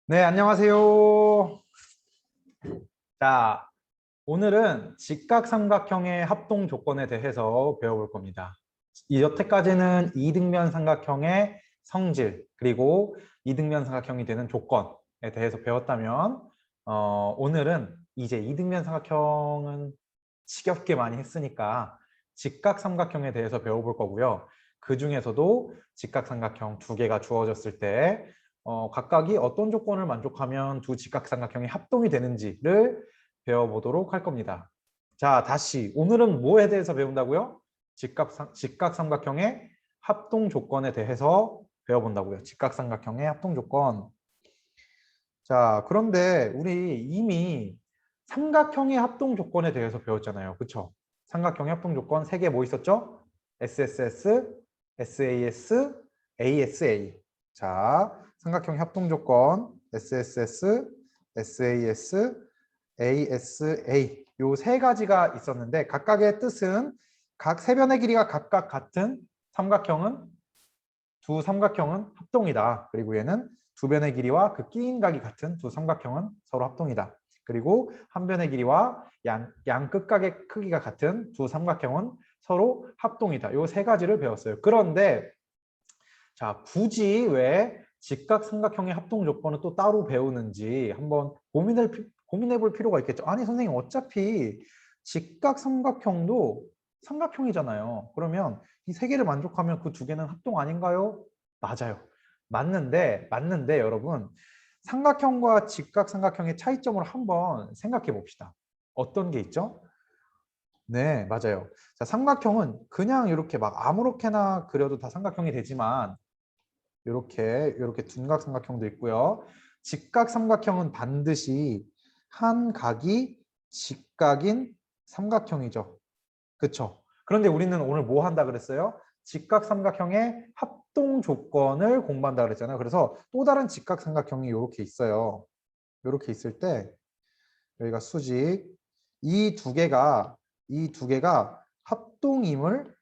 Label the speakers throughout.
Speaker 1: 네, 안녕하세요. 자, 오늘은 직각삼각형의 합동 조건에 대해서 배워볼 겁니다. 여태까지는 이등변 삼각형의 성질, 그리고 이등변 삼각형이 되는 조건에 대해서 배웠다면, 오늘은 이제 이등변 삼각형은 지겹게 많이 했으니까 직각삼각형에 대해서 배워볼 거고요. 그 중에서도 직각삼각형 두 개가 주어졌을 때 각각이 어떤 조건을 만족하면 두 직각삼각형이 합동이 되는지를 배워보도록 할 겁니다. 자, 다시 오늘은 뭐에 대해서 배운다고요? 직각삼각형의 합동 조건에 대해서 배워본다고요. 직각삼각형의 합동 조건. 자, 그런데 우리 이미 삼각형의 합동 조건에 대해서 배웠잖아요. 그렇죠? 삼각형의 합동 조건 세 개 뭐 있었죠? SSS, SAS, ASA. 자, 삼각형의 합동 조건 SSS, SAS, ASA 요 세 가지가 있었는데 각각의 뜻은 각 세 변의 길이가 각각 같은 삼각형은 두 삼각형은 합동이다. 그리고 얘는 두 변의 길이와 그 끼인 각이 같은 두 삼각형은 서로 합동이다. 그리고 한 변의 길이와 양 끝각의 크기가 같은 두 삼각형은 서로 합동이다. 요 세 가지를 배웠어요. 그런데 자, 굳이 왜 직각삼각형의 합동 조건을 또 따로 배우는지 한번 고민해 볼 필요가 있겠죠. 아니 선생님 어차피 직각삼각형도 삼각형이잖아요. 그러면 이 세 개를 만족하면 그 두 개는 합동 아닌가요? 맞아요. 맞는데 여러분 삼각형과 직각삼각형의 차이점을 한번 생각해 봅시다. 어떤 게 있죠? 네, 맞아요. 자, 삼각형은 그냥 이렇게 막 아무렇게나 그려도 다 삼각형이 되지만 이렇게 둔각 삼각형도 있고요. 직각 삼각형은 반드시 한 각이 직각인 삼각형이죠. 그렇죠? 그런데 우리는 오늘 뭐 한다 그랬어요? 직각 삼각형의 합동 조건을 공부한다 그랬잖아요. 그래서 또 다른 직각 삼각형이 이렇게 있어요. 이렇게 있을 때 여기가 수직 이 두 개가 합동임을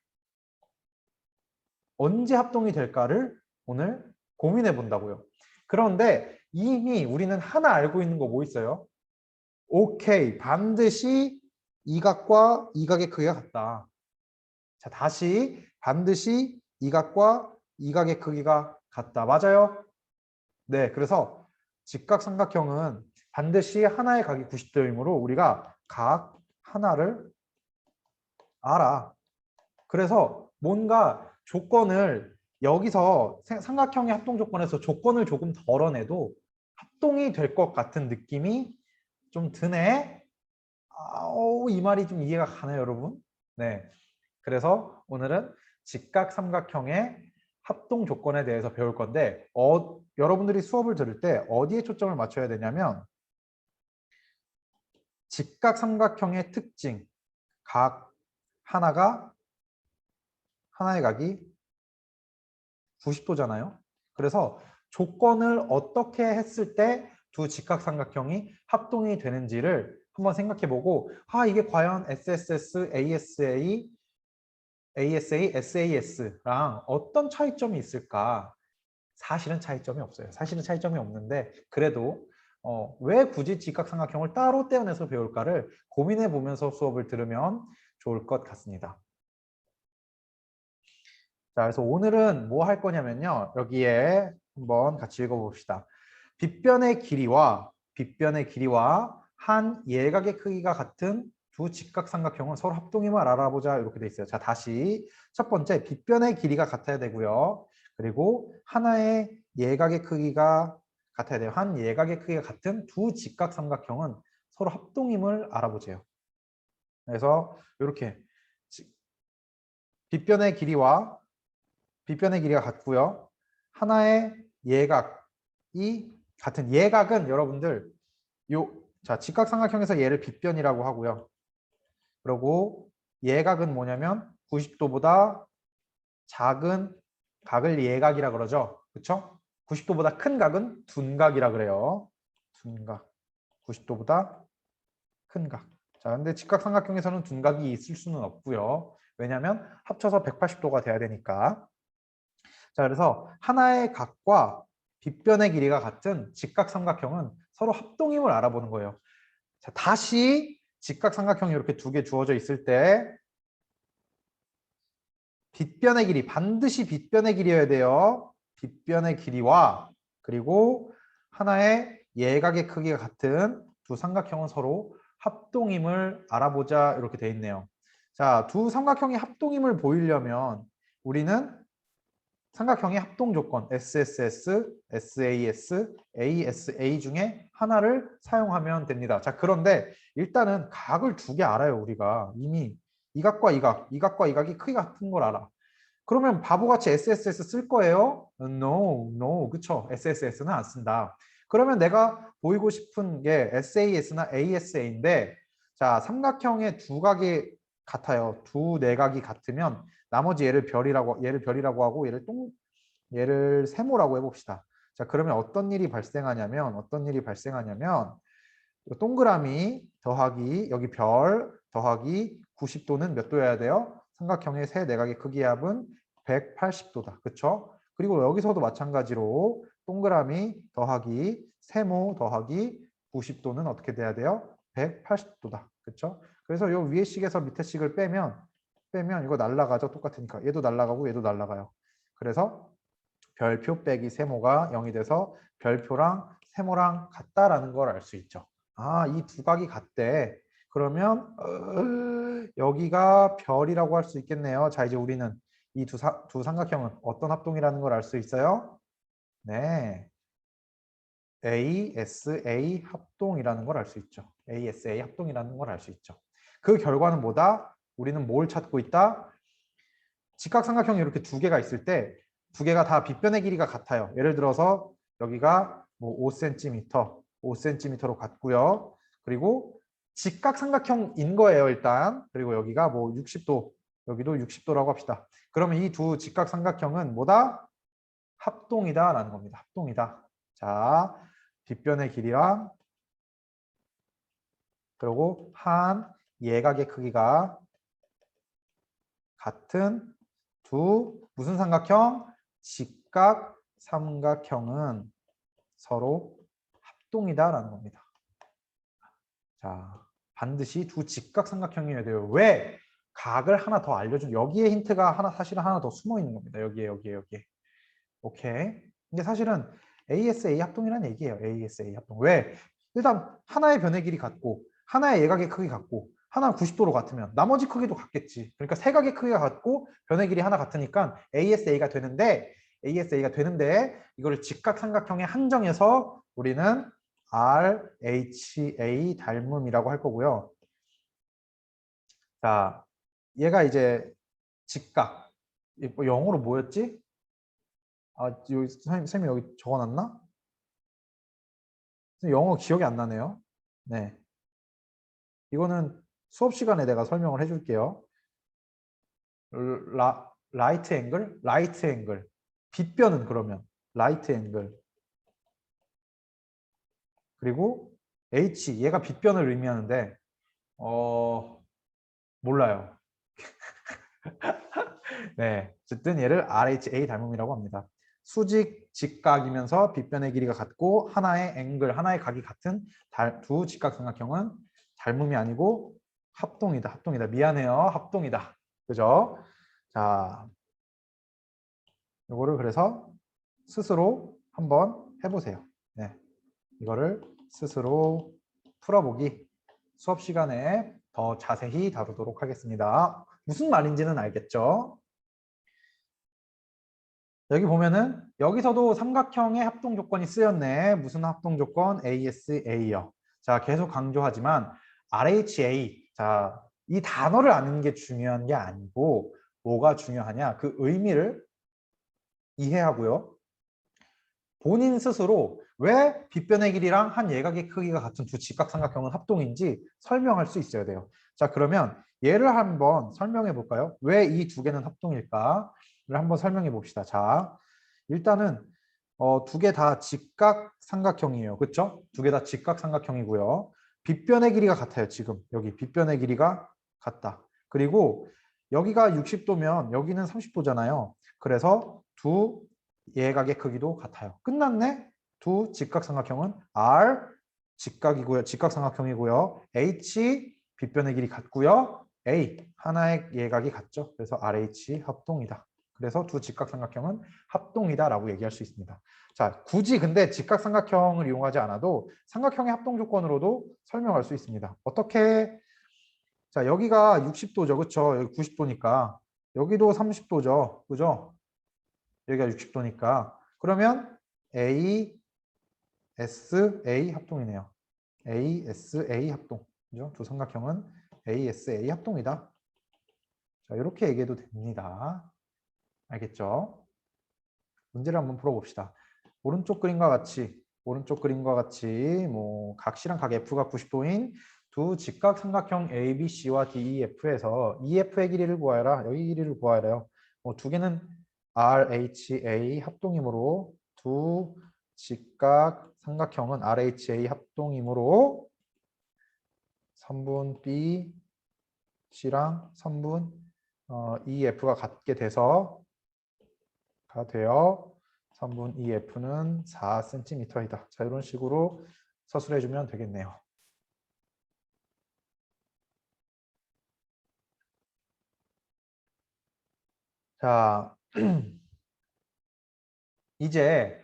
Speaker 1: 언제 합동이 될까를 오늘 고민해 본다고요. 그런데 이미 우리는 하나 알고 있는 거 뭐 있어요? 오케이, 반드시 이 각과 이 각의 크기가 같다. 자, 다시 반드시 이 각과 이 각의 크기가 같다. 맞아요? 네, 그래서 직각삼각형은 반드시 하나의 각이 90도이므로 우리가 각 하나를 알아. 그래서 뭔가 조건을 여기서 삼각형의 합동 조건에서 조건을 조금 덜어내도 합동이 될 것 같은 느낌이 좀 드네. 이 말이 좀 이해가 가나요, 여러분? 네. 그래서 오늘은 직각삼각형의 합동 조건에 대해서 배울 건데 여러분들이 수업을 들을 때 어디에 초점을 맞춰야 되냐면 직각삼각형의 특징, 각 하나의 각이 90도잖아요. 그래서 조건을 어떻게 했을 때 두 직각삼각형이 합동이 되는지를 한번 생각해보고 이게 과연 SSS, ASA, SAS랑 어떤 차이점이 있을까? 사실은 차이점이 없어요. 사실은 차이점이 없는데 그래도 왜 굳이 직각삼각형을 따로 떼어내서 배울까를 고민해보면서 수업을 들으면 좋을 것 같습니다. 자, 그래서 오늘은 뭐 할 거냐면요. 여기에 한번 같이 읽어봅시다. 빗변의 길이와 한 예각의 크기가 같은 두 직각삼각형은 서로 합동임을 알아보자 이렇게 돼 있어요. 자, 다시 첫 번째 빗변의 길이가 같아야 되고요. 그리고 하나의 예각의 크기가 같아야 돼요. 한 예각의 크기가 같은 두 직각삼각형은 서로 합동임을 알아보세요. 그래서 이렇게 빗변의 길이와 빗변의 길이가 같고요. 하나의 예각이 같은 예각은 여러분들 자, 직각삼각형에서 얘를 빗변이라고 하고요. 그리고 예각은 뭐냐면 90도보다 작은 각을 예각이라 그러죠. 그렇죠? 90도보다 큰 각은 둔각이라 그래요. 둔각. 90도보다 큰 각. 자, 근데 직각삼각형에서는 둔각이 있을 수는 없고요. 왜냐하면 합쳐서 180도가 돼야 되니까. 자, 그래서 하나의 각과 빗변의 길이가 같은 직각삼각형은 서로 합동임을 알아보는 거예요. 자, 다시 직각삼각형이 이렇게 두 개 주어져 있을 때 빗변의 길이, 반드시 빗변의 길이어야 돼요. 빗변의 길이와 그리고 하나의 예각의 크기가 같은 두 삼각형은 서로 합동임을 알아보자 이렇게 돼 있네요. 자, 두 삼각형이 합동임을 보이려면 우리는 삼각형의 합동 조건 SSS, SAS, ASA 중에 하나를 사용하면 됩니다. 자, 그런데 일단은 각을 두 개 알아요. 우리가 이미 이 각과 이 각, 이 각과 이 각이 크기가 같은 걸 알아. 그러면 바보같이 SSS 쓸 거예요? No, no, 그쵸? SSS는 안 쓴다. 그러면 내가 보이고 싶은 게 SAS나 ASA인데, 자, 삼각형의 두 각이 같아요. 두 내각이 같으면 나머지 얘를 별이라고 하고 얘를 세모라고 해봅시다. 자, 그러면 어떤 일이 발생하냐면 동그라미 더하기 여기 별 더하기 90도는 몇 도여야 돼요? 삼각형의 세 내각의 크기의 합은 180도다. 그렇죠? 그리고 여기서도 마찬가지로 동그라미 더하기 세모 더하기 90도는 어떻게 돼야 돼요? 180도다. 그렇죠? 그래서 요 위에 식에서 밑에 식을 빼면 이거 날라가죠. 똑같으니까. 얘도 날라가고 얘도 날라가요. 그래서 별표 빼기 세모가 0이 돼서 별표랑 세모랑 같다라는 걸 알 수 있죠. 아, 이 두 각이 같대. 그러면 여기가 별이라고 할 수 있겠네요. 자, 이제 우리는 이 두 삼각형은 어떤 합동이라는 걸 알 수 있어요? 네. ASA 합동이라는 걸 알 수 있죠. ASA 합동이라는 걸 알 수 있죠. 그 결과는 뭐다? 우리는 뭘 찾고 있다? 직각삼각형이 이렇게 두 개가 있을 때 두 개가 다 빗변의 길이가 같아요. 예를 들어서 여기가 뭐 5cm로 같고요. 그리고 직각삼각형인 거예요, 일단. 그리고 여기가 뭐 60도, 여기도 60도라고 합시다. 그러면 이 두 직각삼각형은 뭐다? 합동이다라는 겁니다. 합동이다. 자, 빗변의 길이랑 그리고 한 예각의 크기가 같은 두 무슨 삼각형? 직각 삼각형은 서로 합동이다라는 겁니다. 자, 반드시 두 직각 삼각형이어야 돼요. 왜? 각을 하나 더 알려준 여기에 힌트가 사실은 하나 더 숨어 있는 겁니다. 여기에. 오케이. 근데 사실은 ASA 합동이라는 얘기예요. ASA 합동. 왜? 일단 하나의 변의 길이 같고 하나의 예각의 크기 같고 하나는 90도로 같으면 나머지 크기도 같겠지. 그러니까 세 각의 크기가 같고 변의 길이 하나 같으니까 ASA가 되는데 이거를 직각삼각형에 한정해서 우리는 RHA 닮음이라고 할 거고요. 자, 얘가 이제 직각. 영어로 뭐였지? 아, 여기 선생님이 여기 적어놨나? 영어 기억이 안 나네요. 네. 이거는 수업 시간에 내가 설명을 해줄게요. 라이트 앵글. 빗변은 그러면 라이트 앵글. 그리고 H, 얘가 빗변을 의미하는데 몰라요. 네, 어쨌든 얘를 RHA 닮음이라고 합니다. 수직 직각이면서 빗변의 길이가 같고 하나의 하나의 각이 같은 두 직각삼각형은 닮음이 아니고 합동이다. 미안해요. 합동이다. 그죠? 자, 이거를 그래서 스스로 한번 해보세요. 네, 이거를 스스로 풀어보기 수업 시간에 더 자세히 다루도록 하겠습니다. 무슨 말인지는 알겠죠? 여기 보면은 여기서도 삼각형의 합동 조건이 쓰였네. 무슨 합동 조건? ASA요. 자, 계속 강조하지만 RHA. 자, 이 단어를 아는 게 중요한 게 아니고 뭐가 중요하냐? 그 의미를 이해하고요. 본인 스스로 왜 빗변의 길이랑 한 예각의 크기가 같은 두 직각삼각형은 합동인지 설명할 수 있어야 돼요. 자, 그러면 얘를 한번 설명해 볼까요? 왜 이 두 개는 합동일까를 한번 설명해 봅시다. 자, 일단은 두 개 다 직각삼각형이에요. 그렇죠? 두 개 다 직각삼각형이고요. 빗변의 길이가 같아요. 지금 여기 빗변의 길이가 같다. 그리고 여기가 60도면 여기는 30도잖아요. 그래서 두 예각의 크기도 같아요. 끝났네. 두 직각삼각형은 R 직각이고요. 직각삼각형이고요. H 빗변의 길이 같고요. A 하나의 예각이 같죠. 그래서 RH 합동이다. 그래서 두 직각삼각형은 합동이다라고 얘기할 수 있습니다. 자, 굳이 근데 직각삼각형을 이용하지 않아도 삼각형의 합동 조건으로도 설명할 수 있습니다. 어떻게? 자, 여기가 60도죠. 그렇죠? 여기 90도니까 여기도 30도죠. 그죠? 여기가 60도니까 그러면 A, S, A 합동이네요. A, S, A 합동. 그죠? 두 삼각형은 A, S, A 합동이다. 자, 이렇게 얘기해도 됩니다. 알겠죠? 문제를 한번 풀어봅시다. 오른쪽 그림과 같이 뭐 각시랑 각 F가 90도인 두 직각 삼각형 ABC와 DEF에서 EF의 길이를 구하여라. 여기 길이를 구하여라요. 두 개는 RHA 합동이므로 두 직각 삼각형은 RHA 합동이므로 선분 B, C랑 선분 EF가 같게 돼서 선분 EF는 4cm이다. 자, 이런 식으로 서술해 주면 되겠네요. 자, 이제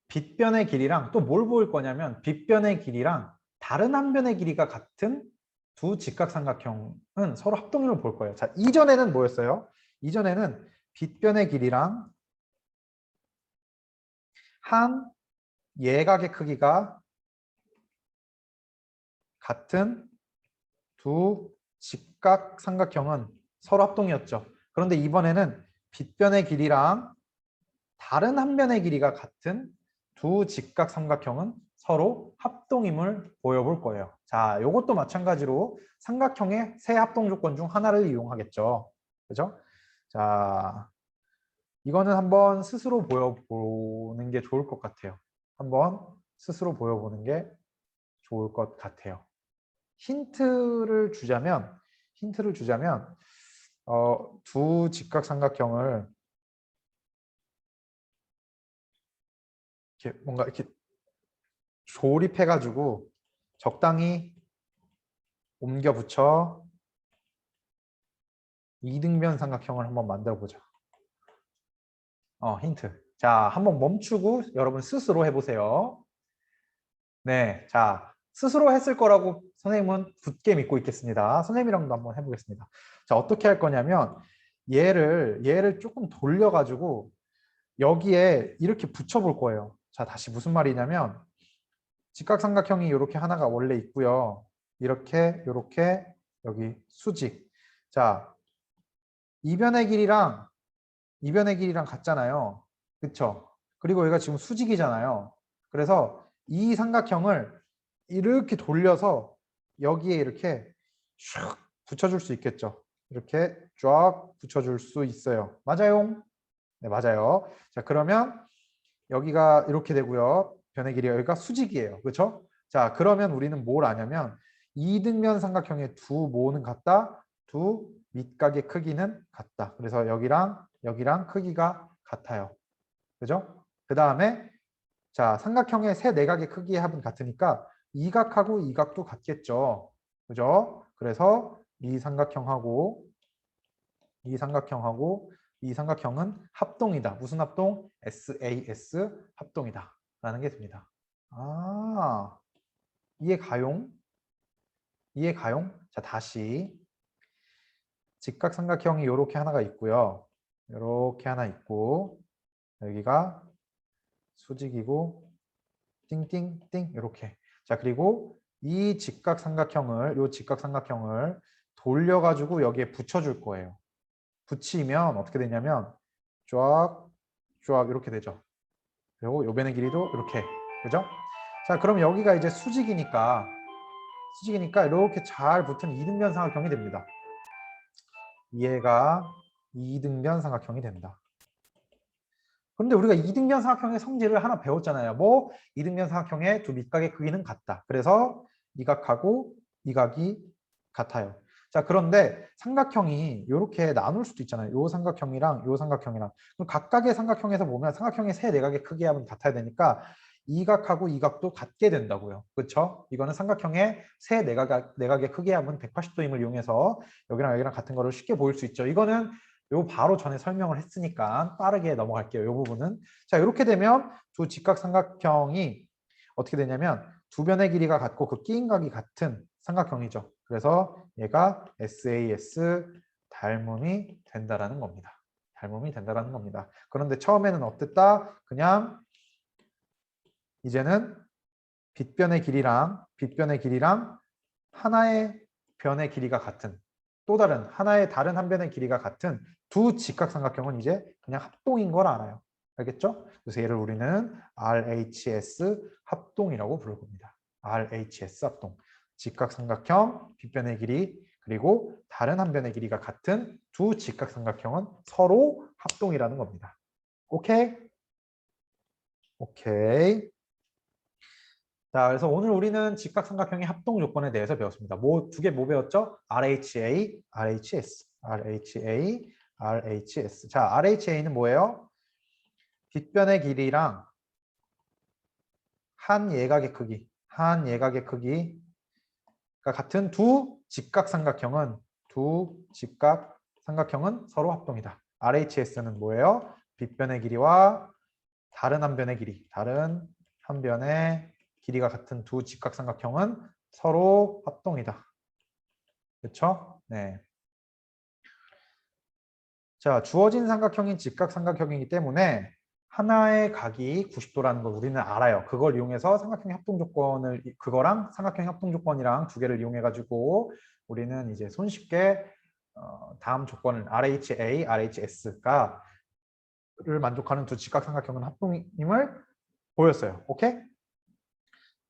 Speaker 1: 빗변의 길이랑 또 뭘 볼 거냐면 빗변의 길이랑 다른 한 변의 길이가 같은 두 직각삼각형은 서로 합동률을 볼 거예요. 자, 이전에는 뭐였어요? 이전에는 빗변의 길이랑 한 예각의 크기가 같은 두 직각삼각형은 서로 합동이었죠. 그런데 이번에는 빗변의 길이랑 다른 한 변의 길이가 같은 두 직각삼각형은 서로 합동임을 보여볼 거예요. 자, 이것도 마찬가지로 삼각형의 세 합동 조건 중 하나를 이용하겠죠. 그죠? 자, 이거는 한번 스스로 보여보는 게 좋을 것 같아요. 한번 스스로 보여보는 게 좋을 것 같아요. 힌트를 주자면 두 직각삼각형을 이렇게 뭔가 이렇게 조립해가지고 적당히 옮겨 붙여 이등변 삼각형을 한번 만들어 보자. 힌트. 자, 한번 멈추고 여러분 스스로 해보세요. 네, 자, 스스로 했을 거라고 선생님은 굳게 믿고 있겠습니다. 선생님이랑도 한번 해보겠습니다. 자, 어떻게 할 거냐면 얘를 조금 돌려가지고 여기에 이렇게 붙여볼 거예요. 자, 다시 무슨 말이냐면 직각삼각형이 이렇게 하나가 원래 있고요. 이렇게 여기 수직. 자, 이변의 길이랑 같잖아요. 그렇죠? 그리고 얘가 지금 수직이잖아요. 그래서 이 삼각형을 이렇게 돌려서 여기에 이렇게 슉 붙여줄 수 있겠죠. 이렇게 쫙 붙여줄 수 있어요. 맞아요? 네, 맞아요. 자, 그러면 여기가 이렇게 되고요. 변의 길이가 여기가 수직이에요. 그렇죠? 자, 그러면 우리는 뭘 아냐면 이등변 삼각형의 두 모는 같다. 두 밑각의 크기는 같다. 그래서 여기랑 크기가 같아요. 그죠? 그 다음에 자, 삼각형의 세 내각의 크기의 합은 같으니까 이 각하고 이 각도 같겠죠. 그죠? 그래서 이 삼각형은 합동이다. 무슨 합동? SAS 합동이다. 라는 게 됩니다. 아, 이해 가용? 자, 다시 직각삼각형이 이렇게 하나가 있고요. 이렇게 하나 있고 여기가 수직이고 띵띵띵 이렇게. 자, 그리고 이 직각삼각형을 돌려가지고 여기에 붙여줄 거예요. 붙이면 어떻게 되냐면 쫙 이렇게 되죠. 그리고 요 변의 길이도 이렇게. 그죠? 자, 그럼 여기가 이제 수직이니까 이렇게 잘 붙은 이등변 삼각형이 됩니다. 얘가 이등변 삼각형이 된다. 그런데 우리가 이등변 삼각형의 성질을 하나 배웠잖아요. 뭐 이등변 삼각형의 두 밑각의 크기는 같다. 그래서 이 각하고 이 각이 같아요. 자, 그런데 삼각형이 이렇게 나눌 수도 있잖아요. 요 삼각형이랑 요 삼각형이랑. 그럼 각각의 삼각형에서 보면 삼각형의 세 내각의 크기하고는 같아야 되니까 이 각하고 이 각도 같게 된다고요. 그렇죠? 이거는 삼각형의 세 내각의 크기합은 180도임을 이용해서 여기랑 여기랑 같은 거를 쉽게 보일 수 있죠. 이거는 요 바로 전에 설명을 했으니까 빠르게 넘어갈게요. 요 부분은. 자, 이렇게 되면 두 직각 삼각형이 어떻게 되냐면 두 변의 길이가 같고 그 끼인 각이 같은 삼각형이죠. 그래서 얘가 SAS 닮음이 된다라는 겁니다. 닮음이 된다라는 겁니다. 그런데 처음에는 어땠다? 그냥 이제는 빗변의 길이랑 하나의 변의 길이가 같은 또 다른 하나의 다른 한 변의 길이가 같은 두 직각삼각형은 이제 그냥 합동인 걸 알아요. 알겠죠? 그래서 얘를 우리는 RHS 합동이라고 부를 겁니다. RHS 합동. 직각삼각형, 빗변의 길이, 그리고 다른 한 변의 길이가 같은 두 직각삼각형은 서로 합동이라는 겁니다. 오케이? 오케이. 자, 그래서 오늘 우리는 직각삼각형의 합동 조건에 대해서 배웠습니다. 두 개 뭐 배웠죠? RHA, RHS, RHA, RHS. 자, RHA는 뭐예요? 빗변의 길이랑 한 예각의 크기가 같은 두 직각삼각형은 서로 합동이다. RHS는 뭐예요? 빗변의 길이와 다른 한 변의 길이가 같은 두 직각삼각형은 서로 합동이다. 그렇죠? 네. 자, 주어진 삼각형인 직각삼각형이기 때문에 하나의 각이 90도라는 걸 우리는 알아요. 그걸 이용해서 삼각형의 합동 조건을 그거랑 삼각형의 합동 조건이랑 두 개를 이용해 가지고 우리는 이제 손쉽게 다음 조건을 RHA, RHS가 를 만족하는 두 직각삼각형은 합동임을 보였어요. 오케이?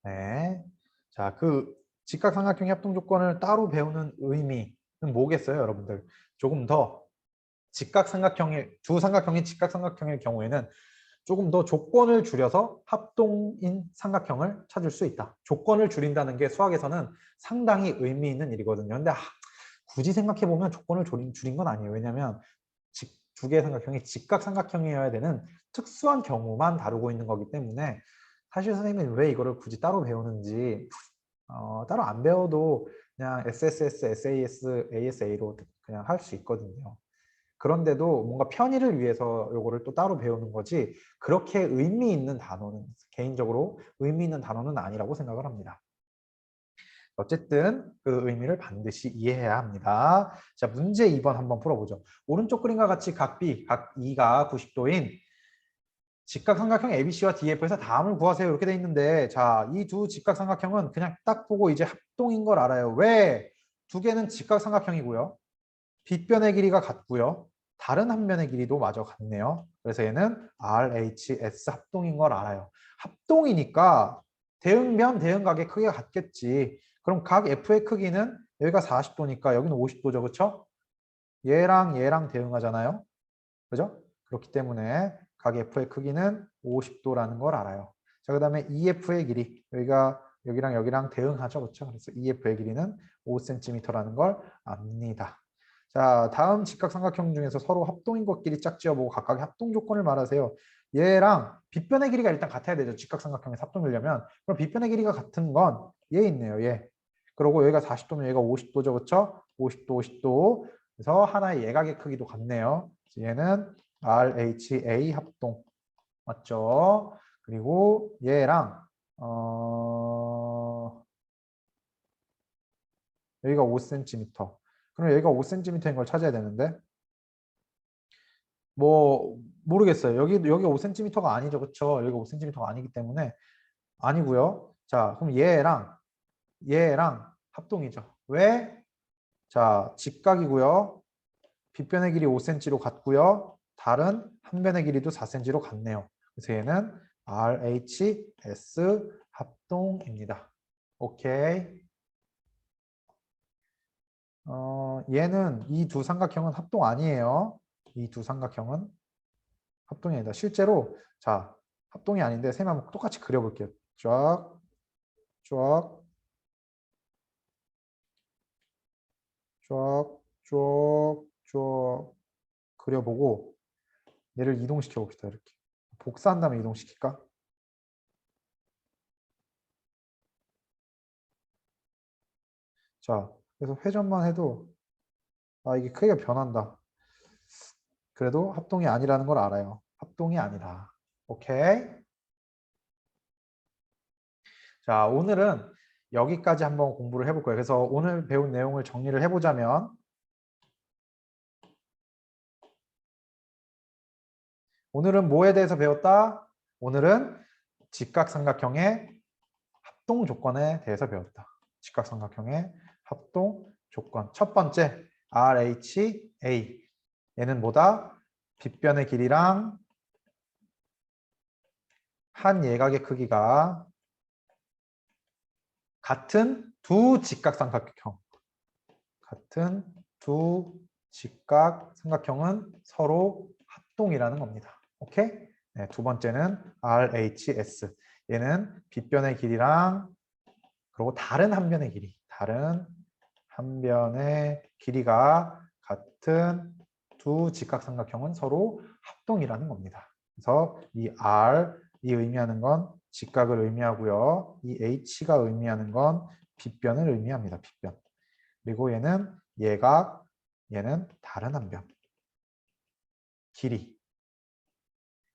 Speaker 1: 네. 자, 그 직각삼각형의 합동 조건을 따로 배우는 의미는 뭐겠어요, 여러분들? 조금 더 두 삼각형이 직각삼각형일 경우에는 조금 더 조건을 줄여서 합동인 삼각형을 찾을 수 있다. 조건을 줄인다는 게 수학에서는 상당히 의미 있는 일이거든요. 근데 굳이 생각해보면 조건을 줄인 건 아니에요. 왜냐하면 두 개의 삼각형이 직각삼각형이어야 되는 특수한 경우만 다루고 있는 거기 때문에 사실 선생님이 왜 이거를 굳이 따로 배우는지 따로 안 배워도 그냥 SSS, SAS, ASA로 그냥 할 수 있거든요. 그런데도 뭔가 편의를 위해서 이거를 또 따로 배우는 거지 그렇게 의미 있는 단어는 개인적으로 의미 있는 단어는 아니라고 생각을 합니다. 어쨌든 그 의미를 반드시 이해해야 합니다. 자, 문제 2번 한번 풀어보죠. 오른쪽 그림과 같이 각 B, 각 E가 90도인 직각삼각형 ABC와 DF에서 다음을 구하세요. 이렇게 돼 있는데 자, 이 두 직각삼각형은 그냥 딱 보고 이제 합동인 걸 알아요. 왜? 두 개는 직각삼각형이고요. 빗변의 길이가 같고요. 다른 한 변의 길이도 마저 같네요. 그래서 얘는 RHS 합동인 걸 알아요. 합동이니까 대응변, 대응각의 크기가 같겠지. 그럼 각 F의 크기는 여기가 40도니까 여기는 50도죠. 그렇죠? 얘랑 얘랑 대응하잖아요. 그죠? 그렇기 때문에 각 F의 크기는 50도라는 걸 알아요. 자, 그 다음에 EF의 길이 여기가 여기랑 여기랑 대응하죠. 그렇죠? 그래서 EF의 길이는 5cm라는 걸 압니다. 자, 다음 직각삼각형 중에서 서로 합동인 것끼리 짝지어보고 각각의 합동 조건을 말하세요. 얘랑 빗변의 길이가 일단 같아야 되죠. 직각삼각형에서 합동이려면. 그럼 빗변의 길이가 같은 건 얘 있네요. 얘. 그리고 여기가 40도면 여기가 50도죠. 그렇죠? 50도, 50도. 그래서 하나의 예각의 크기도 같네요. 얘는 RHA 합동. 맞죠? 그리고 얘랑 여기가 5cm. 그럼 여기가 5cm인 걸 찾아야 되는데 뭐 모르겠어요. 여기가 5cm가 아니죠. 그렇죠? 여기가 5cm가 아니기 때문에 아니고요. 자, 그럼 얘랑 합동이죠. 왜? 자, 직각이고요. 빗변의 길이 5cm로 같고요. 다른 한 변의 길이도 4cm로 같네요. 그래서 얘는 RHS 합동입니다. 오케이. 얘는 이 두 삼각형은 합동 아니에요. 이 두 삼각형은 합동이 아니다. 실제로 자 합동이 아닌데 쌤 한번 똑같이 그려볼게요. 쫙, 쫙. 쭉 그려보고 얘를 이동시켜 봅시다. 이렇게 복사한 다음에 이동시킬까? 자, 그래서 회전만 해도 이게 크기가 변한다. 그래도 합동이 아니라는 걸 알아요. 합동이 아니다. 오케이. 자, 오늘은 여기까지 한번 공부를 해볼 거예요. 그래서 오늘 배운 내용을 정리를 해보자면 오늘은 뭐에 대해서 배웠다? 오늘은 직각삼각형의 합동 조건에 대해서 배웠다. 직각삼각형의 합동 조건. 첫 번째, RHA. 얘는 뭐다? 빗변의 길이랑 한 예각의 크기가 같은 두 직각삼각형. 같은 두 직각삼각형은 서로 합동이라는 겁니다. 오케이? 네, 두 번째는 RHS. 얘는 빗변의 길이랑 그리고 다른 한 변의 길이. 다른 한 변의 길이가 같은 두 직각삼각형은 서로 합동이라는 겁니다. 그래서 이 R이 의미하는 건 직각을 의미하고요. 이 H가 의미하는 건 빗변을 의미합니다. 빗변. 그리고 얘는 예각, 얘는 다른 한 변. 길이.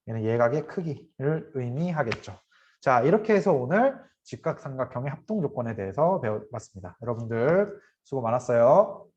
Speaker 1: 얘는 예각의 크기를 의미하겠죠. 자, 이렇게 해서 오늘 직각삼각형의 합동 조건에 대해서 배워봤습니다. 여러분들 수고 많았어요.